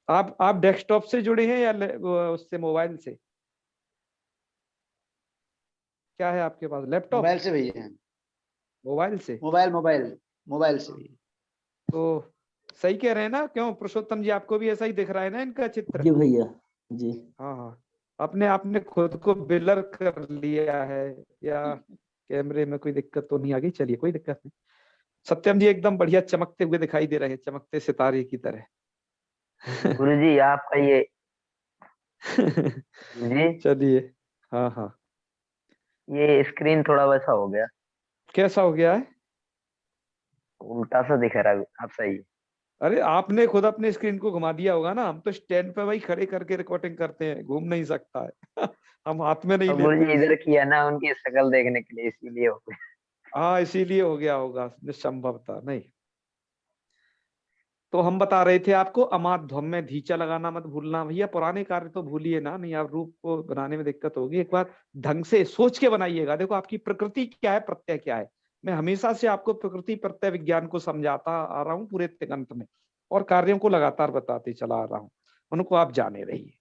आप डेस्कटॉप से जुड़े हैं या उससे मोबाइल से? क्या है आपके पास, लैपटॉप? मोबाइल से भैया। मोबाइल से? मोबाइल मोबाइल मोबाइल से भैया। तो सही कह रहे हैं ना? क्यों पुरुषोत्तम जी, आपको भी ऐसा ही दिख रहा है ना इनका चित्र? जी भैया जी। हाँ हाँ, अपने आपने खुद को ब्लर कर लिया है या कैमरे में कोई दिक्कत तो नहीं आ गई? चलिए कोई दिक्कत नहीं। सत्यम जी एकदम बढ़िया चमकते हुए दिखाई दे रहे हैं, चमकते सितारे की तरह। गुरुजी आपका ये जी चलिए। हाँ हाँ। ये स्क्रीन थोड़ा वैसा हो गया, कैसा हो गया है? उल्टा सा दिख रहा है। आप सही। अरे आपने खुद अपने स्क्रीन को घुमा दिया होगा ना, हम तो स्टैंड पे भाई खड़े करके रिकॉर्डिंग करते हैं, घूम नहीं सकता है। हम हाथ में नहीं और लेते गुरुजी उसे। इधर किया ना उनकी शक्ल देखने के लिए, इसीलिए हो गया। हाँ इसीलिए हो गया होगा निसंभवता नहीं। तो हम बता रहे थे आपको, अमाध्वम में धीचा लगाना मत भूलना भैया, पुराने कार्य तो भूलिए ना, नहीं आप रूप को बनाने में दिक्कत होगी। एक बार ढंग से सोच के बनाइएगा। देखो आपकी प्रकृति क्या है, प्रत्यय क्या है। मैं हमेशा से आपको प्रकृति प्रत्यय विज्ञान को समझाता आ रहा हूँ पूरे तिगंत में, और कार्यों को लगातार बताते चला आ रहा हूँ, उनको आप जाने रहिए।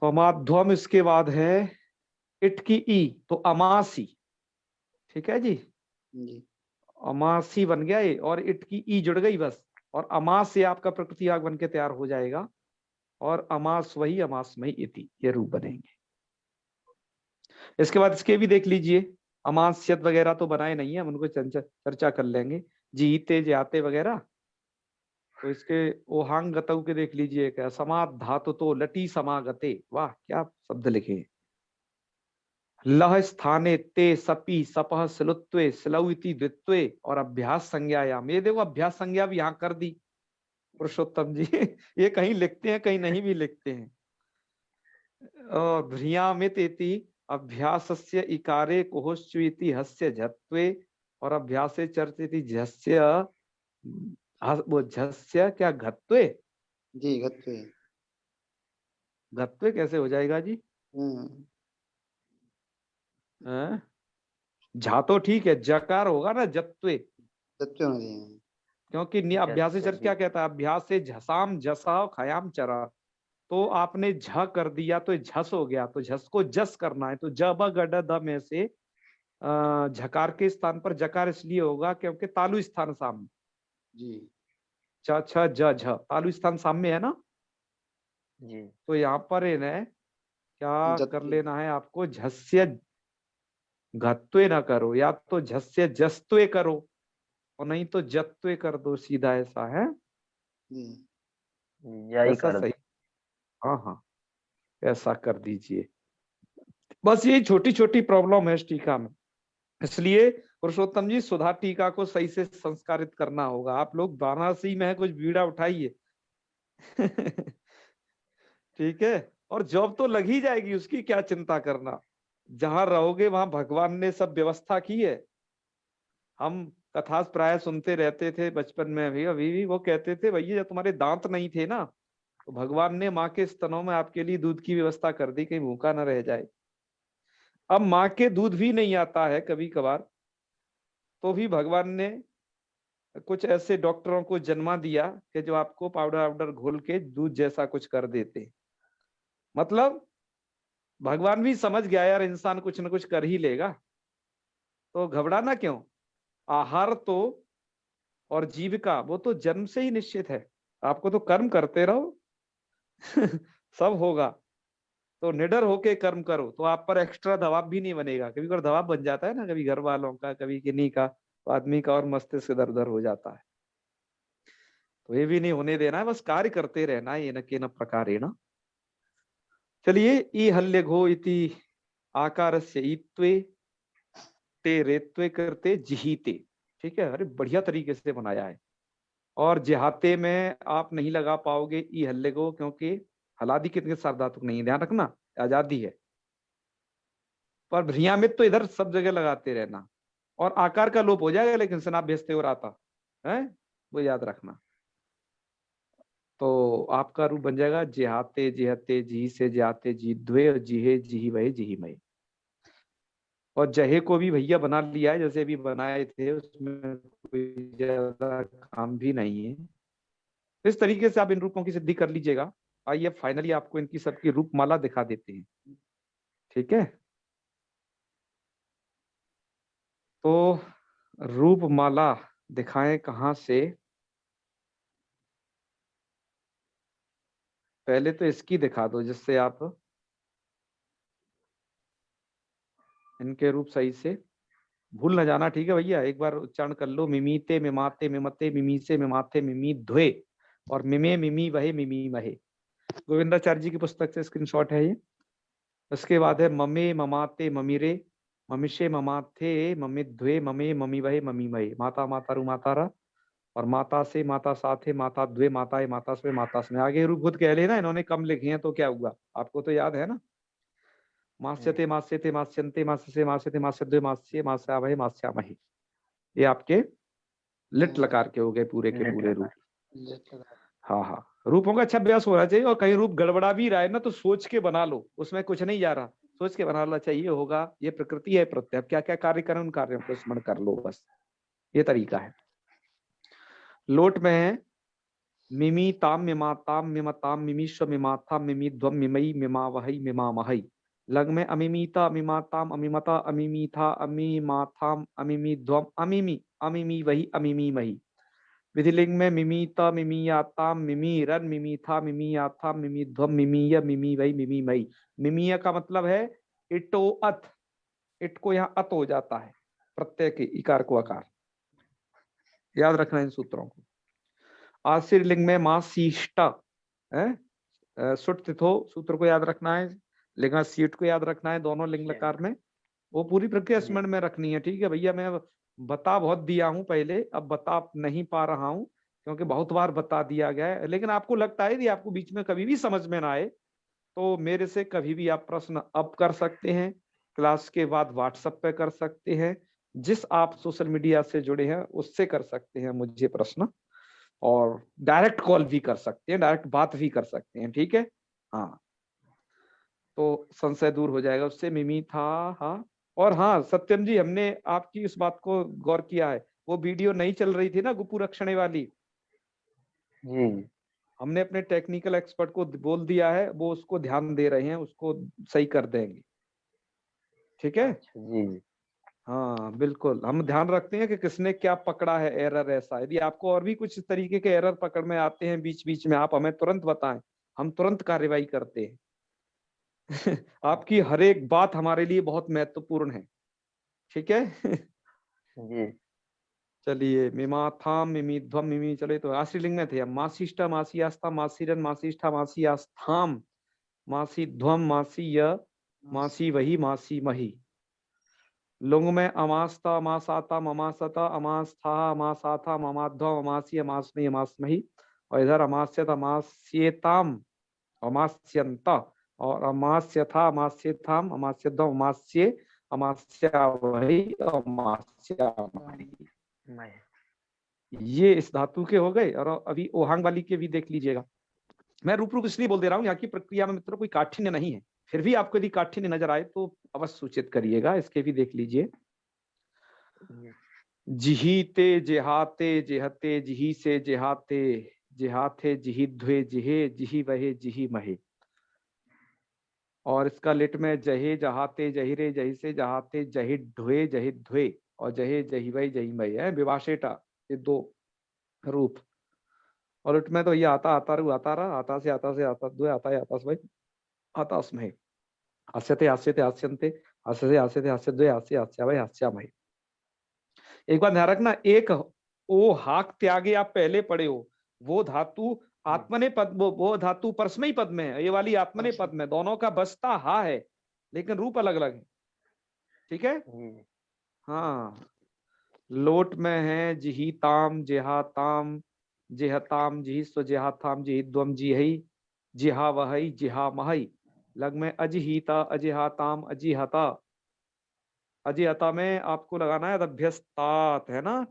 तो अमाध्वम, इसके बाद है इट की ई, तो अमासी। ठीक है जी, जी। अमासी बन गया ये, और इट की ई जुड़ गई बस, और अमास से आपका प्रकृति आग बन के तैयार हो जाएगा, और अमास वही अमासमयी इति, ये रूप बनेंगे। इसके बाद इसके भी देख लीजिए, अमास्यत वगैरह तो बनाए नहीं है, हम उनको चर्चा कर लेंगे। जीते जाते वगैरह, तो इसके ओहांग गतऊ के देख लीजिए, क्या समाध धातु तो लटी समागते, वाह क्या शब्द लिखे हैं। लह स्थाने ते सपी सपह सिलुत्वे सिलौ इति द्वित्वे, और अभ्यास संज्ञायाम, ये देखो अभ्यास संज्ञा भी यहाँ कर दी पुरुषोत्तम जी। ये कहीं लिखते हैं कहीं नहीं भी लिखते हैं। और भ्रियामित इति अभ्यासस्य इकारे कोहश्चुइति हस्य झत्वे, और अभ्यासे चर्चिति झस्य, वो झस्य क्या घत्वे? जी गत्वे। घत्वे कैसे हो जाएगा जी? हम्म। हैं? झा तो ठीक है, जकार होगा ना जत्वे, गत्वे में दिए हैं। क्योंकि अभ्यास चर्च क्या कहता है, अभ्यास से झसाम झसा खयाम चरा, तो आपने झ कर दिया तो झस हो गया, तो झस को जस करना है, तो जब गड द में से झकार के स्थान पर जकार इसलिए होगा क्योंकि तालु स्थान सामने, जी। छ छ ज झ, तालु स्थान सामने है ना, जी तो यहाँ पर इन्हें क्या कर जत्वे। लेना है आपको, झस्य घत्वे ना करो, या तो झस्य जस्तवे करो, और नहीं तो जत्वे कर दो, सीधा ऐसा है, जी। यही ऐसा कर सही। दो। हाँ हाँ, ऐसा कर दीजिए। बस ये छोटी छोटी प्रॉब्लम है इस टीका में, इसलिए पुरुषोत्तम जी सुधा टीका को सही से संस्कारित करना होगा। आप लोग वाराणसी में है, कुछ बीड़ा उठाइए। ठीक है, और जॉब तो लग ही जाएगी, उसकी क्या चिंता करना, जहां रहोगे वहां भगवान ने सब व्यवस्था की है। हम कथा प्राय सुनते रहते थे बचपन में भी, अभी भी वो कहते थे भैया जब तुम्हारे दांत नहीं थे ना, तो भगवान ने माँ के स्तनों में आपके लिए दूध की व्यवस्था कर दी, कहीं भूखा ना रह जाए। अब माँ के दूध भी नहीं आता है कभी कभार, तो भी भगवान ने कुछ ऐसे डॉक्टरों को जन्मा दिया कि जो आपको पाउडर वाउडर घोल के दूध जैसा कुछ कर देते। मतलब भगवान भी समझ गया यार इंसान कुछ न कुछ कर ही लेगा, तो घबराना क्यों। आहार तो और जीविका वो तो जन्म से ही निश्चित है, आपको तो कर्म करते रहो। सब होगा, तो निडर होके कर्म करो, तो आप पर एक्स्ट्रा दबाव भी नहीं बनेगा। कभी कभी दबाव बन जाता है ना, कभी घर वालों का, कभी किन्हीं का, तो आदमी का और मस्तिष्क इधर उधर हो जाता है। तो ये भी नहीं होने देना है, बस कार्य करते रहना है, ये न के न प्रकारेण। चलिए, ई हल्य घो इति आकारस्य ईत्वे ते रेत्वे करते जिहीते। ठीक है, अरे बढ़िया तरीके से बनाया है। और जिहाते में आप नहीं लगा पाओगे ई हल्ले को, क्योंकि हलादी कितने सार्वधातुक नहीं है, ध्यान रखना, आजादी है। पर भ्रियामित तो इधर सब जगह लगाते रहना, और आकार का लोप हो जाएगा, लेकिन स्नाभ्यस्ते और आता है। वो याद रखना। तो आपका रूप बन जाएगा जिहाते जिहते जी से जिहाते जी द्वे और जिहे जिही वहे जिही महे। और जहे को भी भैया बना लिया है जैसे अभी बनाए थे, उसमें कोई ज्यादा काम भी नहीं है। इस तरीके से आप इन रूपों की सिद्धि कर लीजिएगा। आइए फाइनली आपको इनकी सबकी रूपमाला दिखा देते हैं। ठीक है, तो रूपमाला दिखाएं कहाँ से? पहले तो इसकी दिखा दो जिससे आप इनके रूप सही से भूल न जाना। ठीक है भैया, एक बार उच्चारण कर लो। मिमीते मिमाते मिमते मिमीसे मिमाथे मिमी ध्वे और मिमे मिमी वहे मिमी महे। गोविंदाचार्य जी की पुस्तक से स्क्रीनशॉट है ये। उसके बाद है ममे ममाते ममिरे ममिषे ममाथे ममिध्वे ममे ममी वहे ममी महे। माता माता रु माता रा और माता से माता साथे माता द्वे माता है माता स्वे माता स्मे। आगे रूप खुद कह लेना, इन्होंने कम लिखे हैं तो क्या हुआ, आपको तो याद है ना। मास्यते मास्यते मास्यन्ते मास्यसे मास्यते मास्यद्वे मास्य मास्यावहे मास्यामहे। ये आपके लिट लकार के हो गए पूरे के पूरे रूप। हाँ हाँ, रूपों का अच्छा अभ्यास होना चाहिए। और कहीं रूप गड़बड़ा भी रहा है ना तो सोच के बना लो, उसमें कुछ नहीं जा रहा, सोच के बनाना चाहिए। होगा ये प्रकृति है प्रत्यय, क्या क्या कार्य करें उन कार्यों को स्मरण कर लो, बस ये तरीका है। लोट में है मिमी ताम मिमाताम मिमताम मिमीश्व मिमाथा मिमीध्वम मिमई मिमावहई मिमामहई। लग में अमिमीता अमिमाताम अमिमता अमिमीथा अमिमाथाम अमिमीध्वम अमिमी अमिमी वही अमिमी मही। विधिलिंग में मिमीता मिमीयाताम मिमीरन मिमीथा मिमीयाथा मिमीध्वम मिमीय मिमी वही मिमी मई। मिमीय का मतलब है इटो अत, इट को यहाँ अत हो जाता है, प्रत्यय के इकार को आकार। याद रखना इन सूत्रों को। आशीर लिंग में मां सीष्टा है, सुट तिथो सूत्र को याद रखना है, लिंगा सीट को याद रखना है, दोनों लिंग लकार में। वो पूरी प्रक्रिया स्मरण में रखनी है। ठीक है भैया, मैं बता बहुत दिया हूं पहले, अब बता नहीं पा रहा हूं क्योंकि बहुत बार बता दिया गया है। लेकिन आपको लगता है यदि आपको बीच में कभी भी समझ में ना आए तो मेरे से कभी भी आप प्रश्न अब कर सकते हैं, क्लास के बाद व्हाट्सएप पे कर सकते हैं, जिस आप सोशल मीडिया से जुड़े हैं उससे कर सकते हैं मुझे प्रश्न, और डायरेक्ट कॉल भी कर सकते हैं, डायरेक्ट बात भी कर सकते हैं। ठीक है, हाँ, तो संशय दूर हो जाएगा उससे। मिमी था, हाँ। और हाँ सत्यम जी, हमने आपकी इस बात को गौर किया है, वो वीडियो नहीं चल रही थी ना गुपु रक्षणे वाली, जी हमने अपने टेक्निकल एक्सपर्ट को बोल दिया है, वो उसको ध्यान दे रहे हैं, उसको सही कर देंगे। ठीक है, अच्छा जी जी हाँ बिल्कुल, हम ध्यान रखते हैं कि किसने क्या पकड़ा है एरर। ऐसा यदि आपको और भी कुछ इस तरीके के एरर पकड़ में आते हैं बीच बीच में, आप हमें तुरंत बताएं, हम तुरंत कार्रवाई करते हैं। आपकी हर एक बात हमारे लिए बहुत महत्वपूर्ण है। ठीक है। जी चलिए, मिमाथाम मिमीध्वम मिमी, चले तो आश्री लिंग में थे हम। मासीष्टा मासी आस्था मासीरन मासीष्ठा मासी आस्थाम मासी ध्वम मासी य मासी वही मासी मही। लुंग में अमास्ता अमासाता ममासता अमास्था अमासाथा ममाध्वम अमासी अमास्मि अमास्मही। और इधर अमास्यत अमास्येताम अमास्यंत और अमास्यथा अमास्यथाम अमास्यध्वम अमास्ये अमास्या वही अमास्यामही। मैं ये इस धातु के हो गए। और अभी ओहांग वाली के भी देख लीजिएगा। मैं रूप रूप इसलिए बोल दे रहा हूँ, यहाँ की प्रक्रिया में मित्रों कोई काठिन्य नहीं है, फिर भी आपको यदि काठिन्य नजर आए तो अवश्य सूचित करिएगा। इसके भी देख लीजिए। जिहीते जिहाते जिहते जिही से जिहाते जिहाथे जिहिध्वे जिहे जिही वहे जिही महे। और इसका लिट में जहे जहाते जहिरे जही से जहाते जहि ढ्वे जहि ध्वे और जहे जही वही जही महे है विभाषेटा, ये दो रूप। और लिट में तो ये आता आता रू आता रहा, आता से आता द्वे आता है आता भाई आता स्महे। हास्यते हास्यते हास्यन्ते हास्यते हास्यते हास्यद्वे हास्य हास्या वही हास्यामहे। एक बात ध्यान रखना, एक ओ हाक त्यागे आप पहले पढ़े हो, वो धातु आत्मने पद, वो धातु परस्मयी पद में है, ये वाली आत्मने पद में। दोनों का बसता हा है लेकिन रूप अलग अलग है। ठीक है, हाँ। लोट में है जिहिताम जिहाताम जिहताम जिहिस्व जिहाथाम जिहिद्वम जिहई जिहा वहई जिहा महई। लग में अजिहिता अजिहाताम अजिहता। अजिहता में आपको लगाना है अभ्यस्तात, है ना।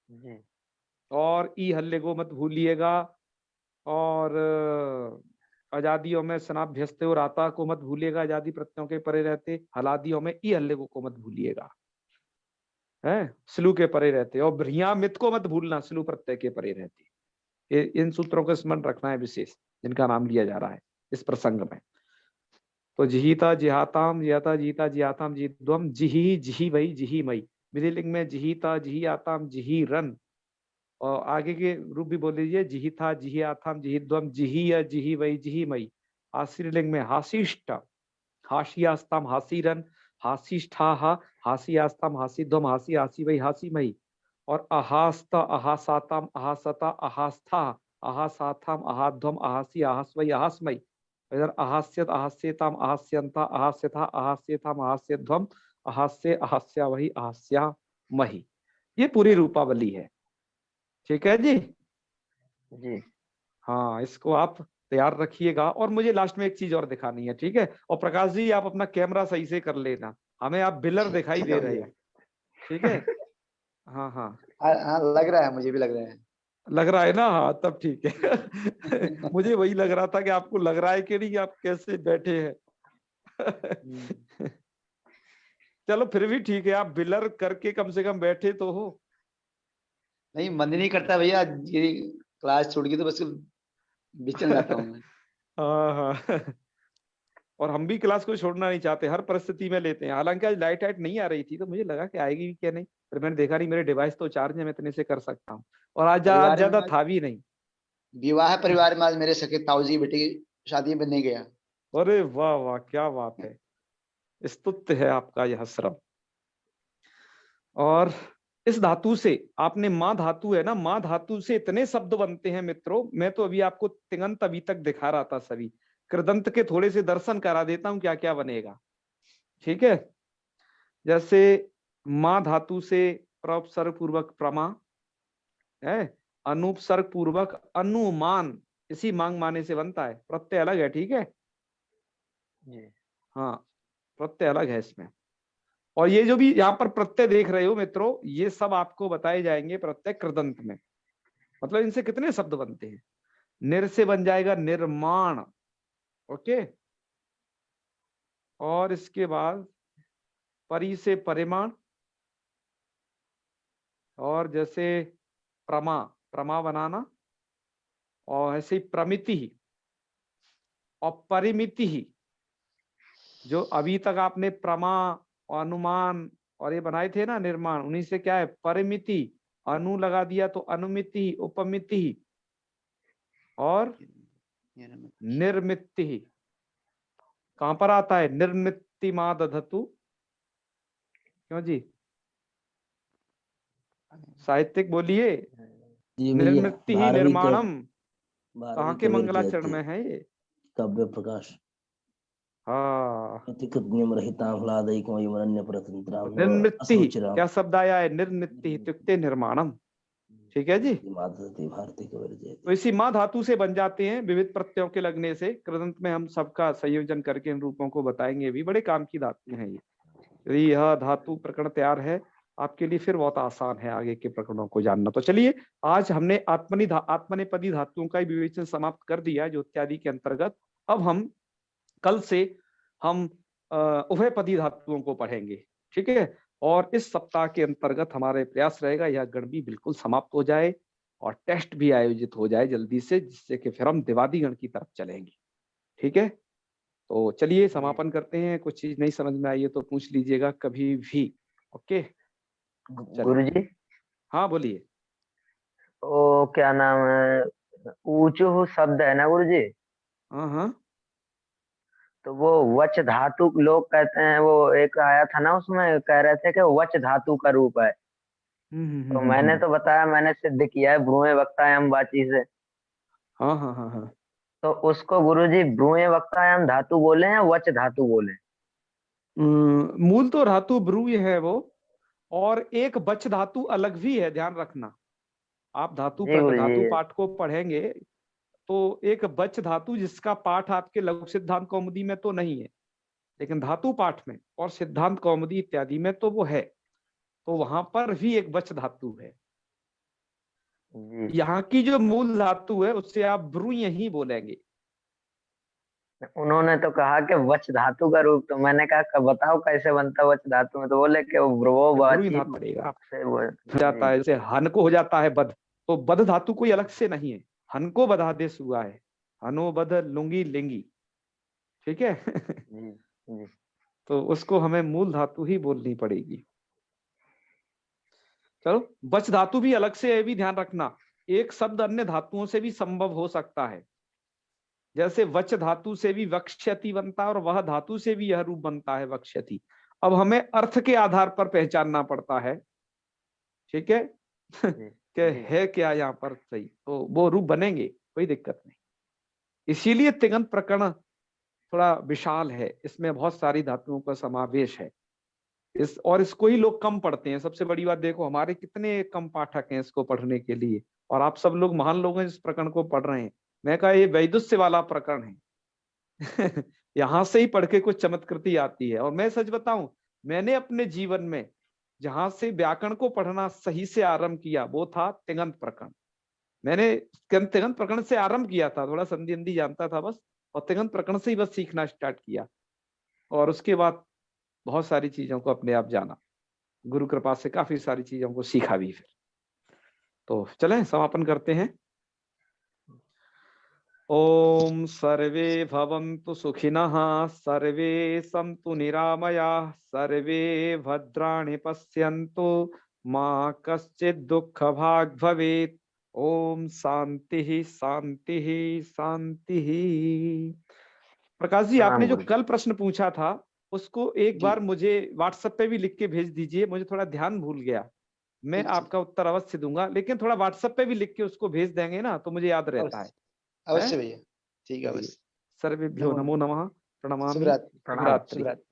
जी और ई हल्ले को मत भूलिएगा, और आजादियों में सनाभ्यस्ते और आता को मत भूलिएगा, आजादी प्रत्ययों के परे रहते। हलादियों में ई हल्ले को मत भूलिएगा, है स्लू के परे रहते। और भ्रिया मित को मत भूलना, स्लू प्रत्यय के परे रहते। इन सूत्रों को स्मरण रखना है विशेष, जिनका नाम लिया जा रहा है इस प्रसंग में। तो जिहिता जिहाताम, जिहाता जिहिता जिहाताम जिद्वम, जिही जिही वही जिही मई। विधिलिंग में जिहिता जिही आताम जिही रन, और आगे के रूप भी बोल लीजिए, जिहिता जिही आताम जिहिद्वम, जिही या जिही वही जिही मई। आशीर्लिंग में हाशिष्ट, हाशियास्ताम हासीरन, हाशिष्ठा हासियास्ताम हासिद्वम, हासी हासी वही हासी मई। और अहास्ता अहासाताम अहासता अहास्था, अहासाथाम अहाध्वम अहासी अहास्वई अहास्मई। इधर अहास्यत अहास्यताम अहास्यंता अहास्यथा अहास्यताम अहास्यध्वम, अहास्य अहास्या वही अहास्या मही। ये पूरी रूपावली है, ठीक है जी। जी हाँ, इसको आप तैयार रखिएगा। और मुझे लास्ट में एक चीज और दिखानी है, ठीक है। और प्रकाश जी आप अपना कैमरा सही से कर लेना, हमें आप बिलर दिखाई दे रहे हो, ठीक है। हाँ हाँ, हाँ, लग रहा है, मुझे भी लग रहा है। लग रहा है ना, हाँ तब ठीक है। मुझे वही लग रहा था कि आपको लग रहा है कि नहीं, आप कैसे बैठे हैं। चलो फिर भी ठीक है, आप बिलर करके कम से कम बैठे तो हो। नहीं, मन ही नहीं करता भैया, ये क्लास छोड़ के तो बस बिचल जाता हूँ मैं। हाँ हाँ। और हम भी क्लास को छोड़ना नहीं चाहते, हर परिस्थिति में लेते हैं। हालांकि आज लाइट वाइट नहीं आ रही थी, तो मुझे लगा कि आएगी भी क्या नहीं, फिर मैंने देखा नहीं, मेरे डिवाइस तो चार्ज है, मैं इतने से कर सकता हूँ। और आज परिवार में ज्यादा आज था भी नहीं। विवाह परिवार में आज मेरे सके ताऊ जी बेटे की शादी में नहीं गया। अरे वाह वाह, क्या बात है, स्तुत्य है आपका यह श्रम। और इस धातु से आपने माँ धातु है ना, माँ धातु से इतने शब्द बनते हैं मित्रों। मैं तो अभी आपको तिङंत अभी तक दिखा रहा था, सभी कृदंत के थोड़े से दर्शन करा देता हूं क्या क्या बनेगा, ठीक है। जैसे माँ धातु से प्रउपसर्ग पूर्वक प्रमा है, अनुपसर्ग पूर्वक अनुमान, इसी मांग माने से बनता है, प्रत्यय अलग है, ठीक है। जी हाँ, प्रत्यय अलग है इसमें। और ये जो भी यहाँ पर प्रत्यय देख रहे हो मित्रों, ये सब आपको बताए जाएंगे प्रत्यय कृदंत में। मतलब इनसे कितने शब्द बनते हैं। निर से बन जाएगा निर्माण, ओके। और इसके बाद परि से परिमाण, और जैसे प्रमा, प्रमा बनाना, और ऐसे ही प्रमिति ही, और परिमिति ही। जो अभी तक आपने प्रमा और अनुमान और ये बनाए थे ना निर्माण, उन्हीं से क्या है परिमिति, अनु लगा दिया तो अनुमिति उपमिति और निर्मिति। कहां पर आता है, निर्मिति मा दधतु, क्यों जी साहित्यिक बोलिए। जी भैया, निर्मिति ही भारवी के निर्माणम, कहाँ के मंगलाचरण में है ये। काव्य प्रकाश हाँ, नियम रहितां ह्लादैकं वयमनन्य परतंत्रां निर्मिति ही असोचरां क्या शब्द आया है, निर्मिति इत्युक्ते निर्माणम, ठीक है जी। मादधति भारती कवर्जयति। तो इसी माँ धातु से बन जाते हैं विविध प्रत्ययों के लगने से। कृदंत में हम सबका संयोजन करके इन रूपों को बताएंगे भी, बड़े काम की धातु हैं ये। यदि यह धातु प्रकरण तैयार है आपके लिए, फिर बहुत आसान है आगे के प्रकरणों को जानना। तो चलिए, आज हमने आत्मनेपदी धातुओं का विवेचन समाप्त कर दिया जो इत्यादि के अंतर्गत। अब हम कल से हम उभयपदी धातुओं को पढ़ेंगे, ठीक है। और इस सप्ताह के अंतर्गत हमारे प्रयास रहेगा यह गण भी बिल्कुल समाप्त हो जाए और टेस्ट भी आयोजित हो जाए जल्दी से, जिससे कि फिर हम द्विवादी गण की तरफ चलेंगे, ठीक है। तो चलिए समापन करते हैं। कुछ चीज नहीं समझ में आई है तो पूछ लीजिएगा कभी भी, ओके। गुरु जी, हाँ बोलिए। ओ क्या नाम है, ऊंचू शब्द है ना गुरु जी, हाँ हाँ। तो वो वच धातु लोग कहते हैं, वो एक आया था ना उसमें कह रहे थे कि वच धातु का रूप है। तो मैंने तो बताया, मैंने सिद्ध किया है ब्रूए वक्तायाम वाची से। हाँ हाँ हाँ हाँ। तो उसको गुरु जी ब्रूए वक्तायाम धातु बोले या वच धातु बोले? मूल तो धातु ब्रूय है वो, और एक बच धातु अलग भी है, ध्यान रखना। आप जी गुरु धातु जी। पाठ को पढ़ेंगे तो एक बच धातु जिसका पाठ आपके लघु सिद्धांत कौमुदी में तो नहीं है, लेकिन धातु पाठ में और सिद्धांत कौमुदी इत्यादि में तो वो है। तो वहां पर भी एक बच धातु है। जी यहाँ की जो मूल धातु है उससे आप ब्रूय ही बोलेंगे। उन्होंने तो कहा कि वच धातु का रूप, तो मैंने कहा बताओ कैसे बनता वच धातु में, तो बोले कि वो ब्रूय वाची धातु पड़ेगा से वो। हो जाता जी है, जैसे हन को हो जाता है बध, तो बध धातु कोई अलग से नहीं है, हन को बधादेश हुआ है, हनो बध लुंगी लिंगी, ठीक है। जी जी तो उसको हमें मूल धातु ही बोलनी पड़ेगी। चलो, वच धातु भी अलग से, ये भी ध्यान रखना, एक शब्द अन्य धातुओं से भी संभव हो सकता है। जैसे वच धातु से भी वक्ष्यति बनता है और वह धातु से भी यह रूप बनता है वक्ष्यति। अब हमें अर्थ के आधार पर पहचानना पड़ता है, ठीक है। जी कि जी है क्या यहाँ पर सही, तो वो रूप बनेंगे, कोई दिक्कत नहीं। इसीलिए तिङंत प्रकरण थोड़ा विशाल है, इसमें बहुत सारी धातुओं का समावेश है। और इसको ही लोग कम पढ़ते हैं। सबसे बड़ी बात देखो, हमारे कितने कम पाठक हैं इसको पढ़ने के लिए, और आप सब लोग महान लोग हैं इस प्रकरण को पढ़ रहे हैं। मैं कहा ये वैदुष्य वाला प्रकरण है। यहाँ से ही पढ़ के कुछ चमत्कृति आती है। और मैं सच बताऊं, मैंने अपने जीवन में जहां से व्याकरण को पढ़ना सही से आरंभ किया वो था तिङंत प्रकरण। मैंने तिङंत प्रकरण से आरंभ किया था, थोड़ा संधि अंधि जानता था बस, और तिङंत प्रकरण से ही बस सीखना स्टार्ट किया, और उसके बाद बहुत सारी चीजों को अपने आप जाना, गुरु कृपा से काफी सारी चीजों को सीखा भी। फिर तो चलें समापन करते हैं। ओम सर्वे भवन्तु सुखिनः, सर्वे सन्तु निरामयाः, सर्वे भद्राणि पश्यन्तु, मा कश्चित् दुःखभाग् भवेत्। ओम शांति शांति शांति। प्रकाश जी, प्रणाम आपने जो गुरु जी। कल प्रश्न पूछा था उसको एक जी। बार मुझे व्हाट्सएप पे भी लिख के भेज दीजिए, मुझे थोड़ा ध्यान भूल गया। मैं ठीक आपका उत्तर अवश्य दूंगा, लेकिन थोड़ा व्हाट्सएप पे भी लिख के उसको भेज देंगे ना तो मुझे याद रहता है। अवश्य भैया, ठीक है, चलिए, अवश्य। सर्वेभ्यो नमो नमः, शुभ प्रणमामि, रात्रि। प्रणाम। शुभरात्रि। शुभ रात्रि।